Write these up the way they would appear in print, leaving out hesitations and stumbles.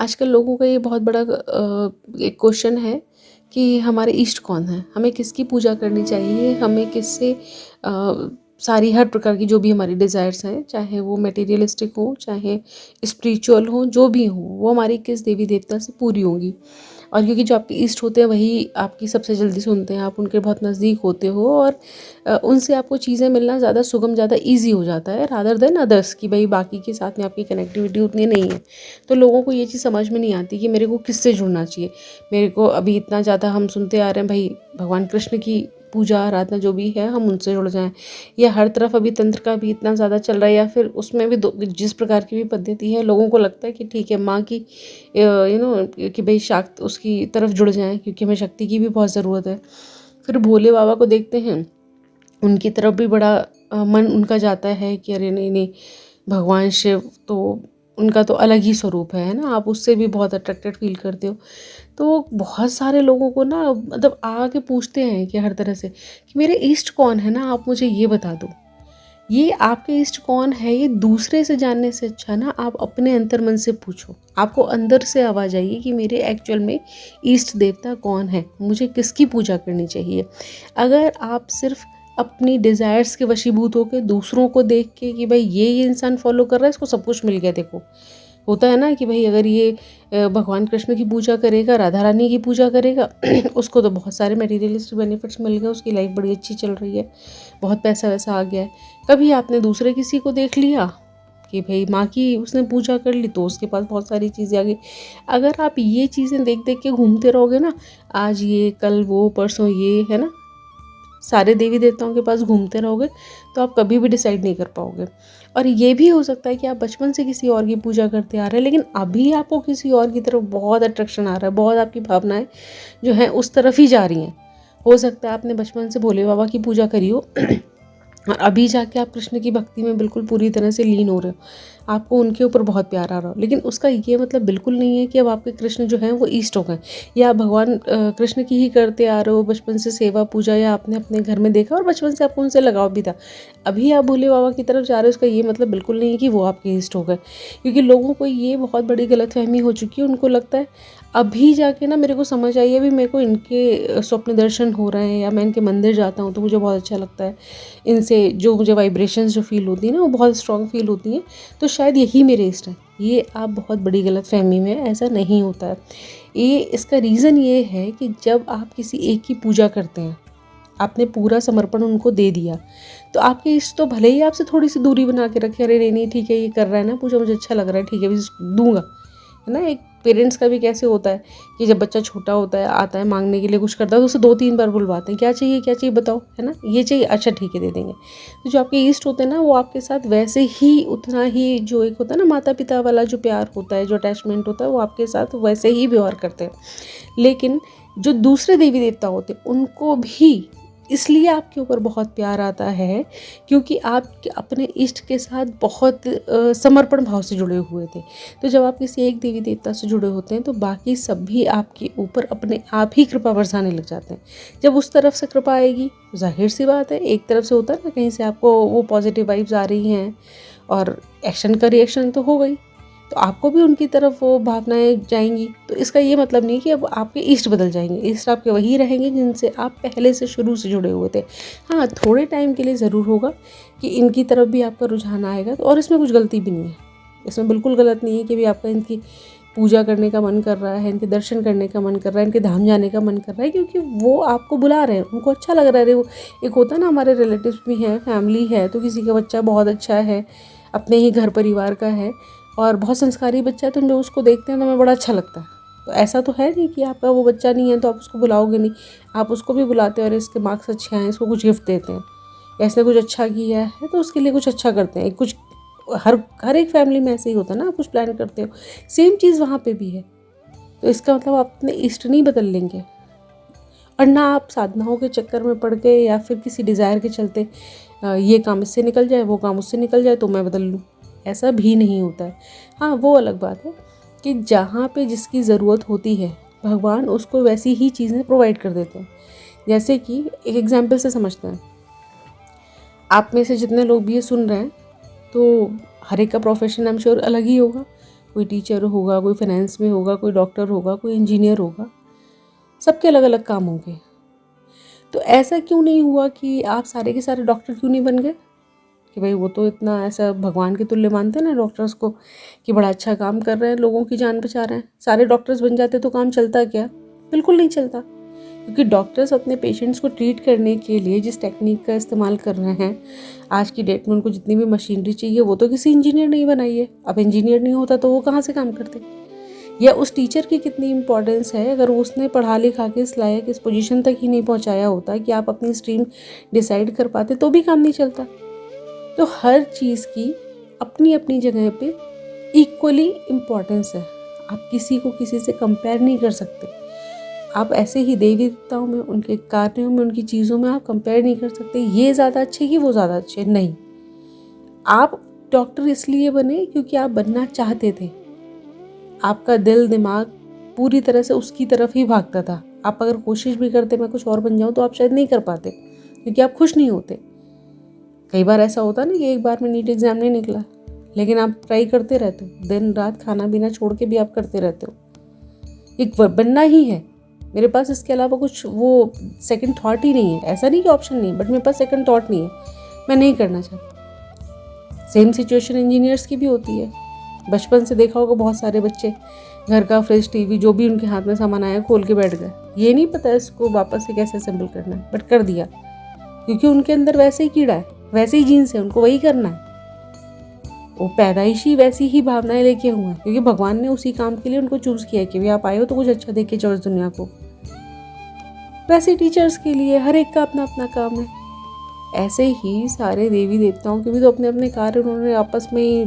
आजकल लोगों का ये बहुत बड़ा एक क्वेश्चन है कि हमारे इष्ट कौन है, हमें किसकी पूजा करनी चाहिए, हमें किससे सारी हर प्रकार की जो भी हमारी डिज़ायर्स हैं, चाहे वो मटेरियलिस्टिक हो, चाहे स्पिरिचुअल हो, जो भी हो, वो हमारी किस देवी देवता से पूरी होंगी। और क्योंकि जो आपके इष्ट होते हैं वही आपकी सबसे जल्दी सुनते हैं, आप उनके बहुत नज़दीक होते हो और उनसे आपको चीज़ें मिलना ज़्यादा सुगम, ज़्यादा ईजी हो जाता है रादर देन अदर्स की भाई बाकी के साथ में आपकी कनेक्टिविटी उतनी नहीं है। तो लोगों को ये चीज़ समझ में नहीं आती कि मेरे को किससे जुड़ना चाहिए। मेरे को अभी इतना ज़्यादा हम सुनते आ रहे हैं भाई भगवान कृष्ण की पूजा आराधना जो भी है हम उनसे जुड़ जाएं, या हर तरफ अभी तंत्र का भी इतना ज़्यादा चल रहा है, या फिर उसमें भी जिस प्रकार की भी पद्धति है लोगों को लगता है कि ठीक है माँ की कि भाई शाक्त उसकी तरफ जुड़ जाएं क्योंकि हमें शक्ति की भी बहुत ज़रूरत है। फिर भोले बाबा को देखते हैं, उनकी तरफ भी बड़ा मन उनका जाता है कि अरे नहीं नहीं, भगवान शिव तो उनका तो अलग ही स्वरूप है ना, आप उससे भी बहुत अट्रैक्टेड फील करते हो। तो बहुत सारे लोगों को ना मतलब आके पूछते हैं कि हर तरह से कि मेरे इष्ट कौन है ना, आप मुझे ये बता दो। ये आपके इष्ट कौन है ये दूसरे से जानने से अच्छा ना आप अपने अंतर मन से पूछो। आपको अंदर से आवाज़ आइए कि मेरे एक्चुअल में इष्ट देवता कौन है, मुझे किसकी पूजा करनी चाहिए। अगर आप सिर्फ अपनी डिज़ायर्स के वशीभूत होकर दूसरों को देख के कि भाई ये इंसान फॉलो कर रहा है इसको सब कुछ मिल गया, देखो होता है ना कि भाई अगर ये भगवान कृष्ण की पूजा करेगा, राधा रानी की पूजा करेगा उसको तो बहुत सारे मटेरियलिस्टिक बेनिफिट्स मिल गए, उसकी लाइफ बड़ी अच्छी चल रही है, बहुत पैसा वैसा आ गया है। कभी आपने दूसरे किसी को देख लिया कि भाई माँ की उसने पूजा कर ली तो उसके पास बहुत सारी चीज़ें आ गई। अगर आप ये चीज़ें देख देख के घूमते रहोगे ना, आज ये कल वो परसों ये, है ना, सारे देवी देवताओं के पास घूमते रहोगे तो आप कभी भी डिसाइड नहीं कर पाओगे। और ये भी हो सकता है कि आप बचपन से किसी और की पूजा करते आ रहे हैं लेकिन अभी आपको किसी और की तरफ बहुत अट्रैक्शन आ रहा है, बहुत आपकी भावनाएं जो हैं उस तरफ ही जा रही हैं। हो सकता है आपने बचपन से भोले बाबा की पूजा करी हो और अभी जाके आप कृष्ण की भक्ति में बिल्कुल पूरी तरह से लीन हो रहे हो, आपको उनके ऊपर बहुत प्यार आ रहा हो, लेकिन उसका ये मतलब बिल्कुल नहीं है कि अब आपके कृष्ण जो हैं वो ईस्ट हो गए, या आप भगवान कृष्ण की ही करते आ रहे हो बचपन से सेवा पूजा, या आपने अपने घर में देखा और बचपन से आपको उनसे लगाव भी था, अभी आप भोले बाबा की तरफ जा रहे हो, उसका ये मतलब बिल्कुल नहीं है कि वो आपके ईस्ट हो गए। क्योंकि लोगों को ये बहुत बड़ी गलतफहमी हो चुकी है, उनको लगता है अभी जाके ना मेरे को समझ आई है, अभी मेरे को इनके स्वप्न दर्शन हो रहे हैं या मैं इनके मंदिर जाता हूँ तो मुझे बहुत अच्छा लगता है, इनसे जो मुझे वाइब्रेशंस जो फील होती है ना वो बहुत स्ट्रॉन्ग फील होती हैं, तो शायद यही मेरे इष्ट है। ये आप बहुत बड़ी गलत फहमी में, ऐसा नहीं होता है। ये इसका रीज़न ये है कि जब आप किसी एक की पूजा करते हैं, आपने पूरा समर्पण उनको दे दिया, तो आपके इष्ट तो भले ही आपसे थोड़ी सी दूरी बना के रखे, अरे नहीं नहीं ठीक है ये कर रहा है ना पूजा, मुझे अच्छा लग रहा है, ठीक है भी दूंगा, है ना। एक पेरेंट्स का भी कैसे होता है कि जब बच्चा छोटा होता है आता है मांगने के लिए कुछ करता है तो उसे 2-3 बार बुलवाते हैं, क्या चाहिए बताओ, है ना, ये चाहिए, अच्छा ठीक है दे देंगे। तो जो आपके ईस्ट होते हैं ना वो आपके साथ वैसे ही उतना ही जो एक होता है ना माता पिता वाला जो प्यार होता है, जो अटैचमेंट होता है वो आपके साथ वैसे ही व्यवहार करते हैं। लेकिन जो दूसरे देवी देवता होते हैं उनको भी इसलिए आपके ऊपर बहुत प्यार आता है क्योंकि आप अपने इष्ट के साथ बहुत समर्पण भाव से जुड़े हुए थे। तो जब आप किसी एक देवी देवता से जुड़े होते हैं तो बाकी सब भी आपके ऊपर अपने आप ही कृपा बरसाने लग जाते हैं। जब उस तरफ से कृपा आएगी जाहिर सी बात है, एक तरफ से होता है ना कहीं से आपको वो पॉजिटिव वाइब्स आ रही हैं और एक्शन का रिएक्शन तो हो गई, तो आपको भी उनकी तरफ वो भावनाएं जाएंगी। तो इसका ये मतलब नहीं कि अब आपके इष्ट बदल जाएंगे, इष्ट आपके वही रहेंगे जिनसे आप पहले से शुरू से जुड़े हुए थे। हाँ, थोड़े टाइम के लिए ज़रूर होगा कि इनकी तरफ भी आपका रुझान आएगा, तो और इसमें कुछ गलती भी नहीं है, इसमें बिल्कुल गलत नहीं है कि भी आपका इनकी पूजा करने का मन कर रहा है, इनके दर्शन करने का मन कर रहा है, इनके धाम जाने का मन कर रहा है, क्योंकि वो आपको बुला रहे हैं, उनको अच्छा लग रहा है। वो एक होता है ना, हमारे रिलेटिव्स भी हैं, फैमिली है, तो किसी का बच्चा बहुत अच्छा है, अपने ही घर परिवार का है और बहुत संस्कारी बच्चा है, तो जब उसको देखते हैं तो हमें बड़ा अच्छा लगता है। तो ऐसा तो है नहीं कि आपका वो बच्चा नहीं है तो आप उसको बुलाओगे नहीं, आप उसको भी बुलाते हैं और इसके मार्क्स अच्छे हैं इसको कुछ गिफ्ट देते हैं, ऐसे कुछ अच्छा किया है तो उसके लिए कुछ अच्छा करते हैं। कुछ हर एक फैमिली में ऐसे ही होता है ना, आप कुछ प्लान करते हो, सेम चीज़ वहाँ पे भी है। तो इसका मतलब आप अपने इष्ट नहीं बदल लेंगे, और ना आप साधनाओं के चक्कर में पड़ के या फिर किसी डिज़ायर के चलते ये काम इससे निकल जाए वो काम उससे निकल जाए तो मैं बदल लूँ, ऐसा भी नहीं होता है। हाँ, वो अलग बात है कि जहाँ पे जिसकी ज़रूरत होती है भगवान उसको वैसी ही चीज़ें प्रोवाइड कर देते हैं। जैसे कि एक एग्जाम्पल से समझते हैं, आप में से जितने लोग भी ये सुन रहे हैं तो हर एक का प्रोफेशन आई एम श्योर अलग ही होगा। कोई टीचर होगा, कोई फाइनेंस में होगा, कोई डॉक्टर होगा, कोई इंजीनियर होगा, सबके अलग अलग काम होंगे। तो ऐसा क्यों नहीं हुआ कि आप सारे के सारे डॉक्टर क्यों नहीं बन गए कि भाई वो तो इतना ऐसा भगवान के तुल्य मानते हैं ना डॉक्टर्स को कि बड़ा अच्छा काम कर रहे हैं, लोगों की जान बचा रहे हैं। सारे डॉक्टर्स बन जाते तो काम चलता क्या? बिल्कुल नहीं चलता, क्योंकि डॉक्टर्स अपने पेशेंट्स को ट्रीट करने के लिए जिस टेक्निक का इस्तेमाल कर रहे हैं आज की डेट में, उनको जितनी भी मशीनरी चाहिए वो तो किसी इंजीनियर नहीं बनाई है। अब इंजीनियर नहीं होता तो वो कहाँ से काम करते? या उस टीचर की कितनी इंपॉर्टेंस है, अगर उसने पढ़ा लिखा के इस लायक इस पोजीशन तक ही नहीं पहुंचाया होता कि आप अपनी स्ट्रीम डिसाइड कर पाते तो भी काम नहीं चलता। तो हर चीज़ की अपनी अपनी जगह पे इक्वली इम्पॉर्टेंस है। आप किसी को किसी से कंपेयर नहीं कर सकते। आप ऐसे ही देवी देवताओं में, उनके कार्यों में, उनकी चीज़ों में आप कंपेयर नहीं कर सकते ये ज़्यादा अच्छे कि वो ज़्यादा अच्छे। नहीं, आप डॉक्टर इसलिए बने क्योंकि आप बनना चाहते थे। आपका दिल दिमाग पूरी तरह से उसकी तरफ ही भागता था। आप अगर कोशिश भी करते मैं कुछ और बन जाऊं तो आप शायद नहीं कर पाते, क्योंकि आप खुश नहीं होते। कई बार ऐसा होता ना कि एक बार में नीट एग्जाम नहीं निकला, लेकिन आप ट्राई करते रहते हो, दिन रात खाना पीना छोड़ के भी आप करते रहते हो। एक बनना ही है मेरे पास, इसके अलावा कुछ वो सेकंड थॉट ही नहीं है। ऐसा नहीं कि ऑप्शन नहीं, बट मेरे पास सेकंड थॉट नहीं है, मैं नहीं करना चाहती। सेम सिचुएशन इंजीनियर्स की भी होती है। बचपन से देखा होगा बहुत सारे बच्चे घर का फ्रिज, टीवी, जो भी उनके हाथ में सामान आया खोल के बैठ गए। ये नहीं पता इसको वापस से कैसे असेंबल करना है, बट कर दिया, क्योंकि उनके अंदर वैसे ही कीड़ा है, वैसे ही जीन्स है, उनको वही करना है। वो पैदाइशी वैसी ही भावनाएं लेके हुए हैं, क्योंकि भगवान ने उसी काम के लिए उनको चूज किया कि भी आप आए हो तो कुछ अच्छा देख के जाओ इस दुनिया को। वैसे टीचर्स के लिए हर एक का अपना अपना काम है। ऐसे ही सारे देवी देवताओं के भी तो अपने अपने कार्य उन्होंने आपस में ही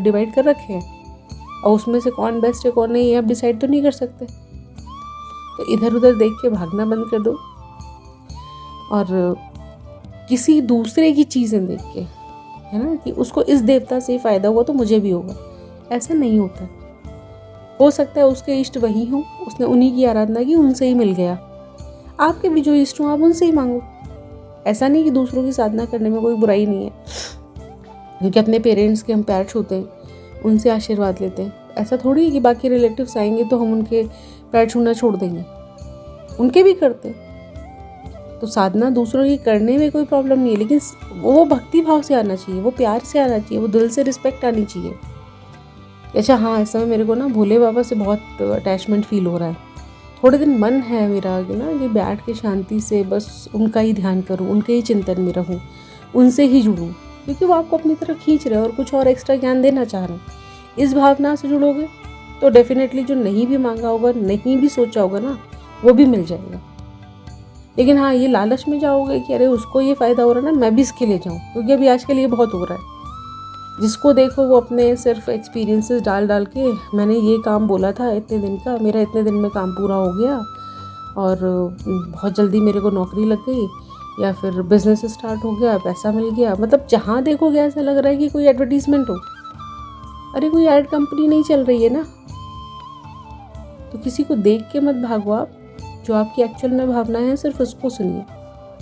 डिवाइड कर रखे हैं, और उसमें से कौन बेस्ट है कौन नहीं है आप डिसाइड तो नहीं कर सकते। तो इधर उधर देख के भागना बंद कर दो, और किसी दूसरे की चीज़ें देख के, है ना, कि उसको इस देवता से फ़ायदा हुआ तो मुझे भी होगा, ऐसा नहीं होता। हो सकता है उसके इष्ट वही हों, उसने उन्हीं की आराधना की, उनसे ही मिल गया। आपके भी जो इष्ट हों आप उनसे ही मांगो। ऐसा नहीं कि दूसरों की साधना करने में कोई बुराई नहीं है, क्योंकि अपने पेरेंट्स के हम पैर छूते हैं, उनसे आशीर्वाद लेते हैं। ऐसा थोड़ी है कि बाकी रिलेटिव्स आएंगे तो हम उनके पैर छूना छोड़ देंगे, उनके भी करते हैं। तो साधना दूसरों की करने में कोई प्रॉब्लम नहीं है, लेकिन वो भक्ति भाव से आना चाहिए, वो प्यार से आना चाहिए, वो दिल से रिस्पेक्ट आनी चाहिए। अच्छा हाँ, इस समय मेरे को ना भोले बाबा से बहुत अटैचमेंट फील हो रहा है। थोड़े दिन मन है मेरा कि ना कि बैठ के शांति से बस उनका ही ध्यान करूं, उनके ही चिंतन में रहूं, उनसे ही जुड़ूं, क्योंकि वो आपको अपनी तरफ खींच रहे हैं और कुछ और एक्स्ट्रा ज्ञान देना चाह रहे हैं। इस भावना से जुड़ोगे तो डेफिनेटली जो नहीं भी मांगा होगा, नहीं भी सोचा होगा ना, वो भी मिल जाएगा। लेकिन हाँ, ये लालच में जाओगे कि अरे उसको ये फ़ायदा हो रहा है ना, मैं भी इसके लिए जाऊँ, क्योंकि अभी आजकल ये बहुत हो रहा है। जिसको देखो वो अपने सिर्फ एक्सपीरियंसेस डाल डाल के, मैंने ये काम बोला था इतने दिन का, मेरा इतने दिन में काम पूरा हो गया और बहुत जल्दी मेरे को नौकरी लग गई, या फिर बिजनेस स्टार्ट हो गया, पैसा मिल गया। मतलब जहाँ देखोगे ऐसा लग रहा है कि कोई एडवर्टीजमेंट हो। अरे कोई एड कंपनी नहीं चल रही है ना। तो किसी को देख के मत भागो आप, जो आपकी एक्चुअल में भावना है सिर्फ उसको सुनिए।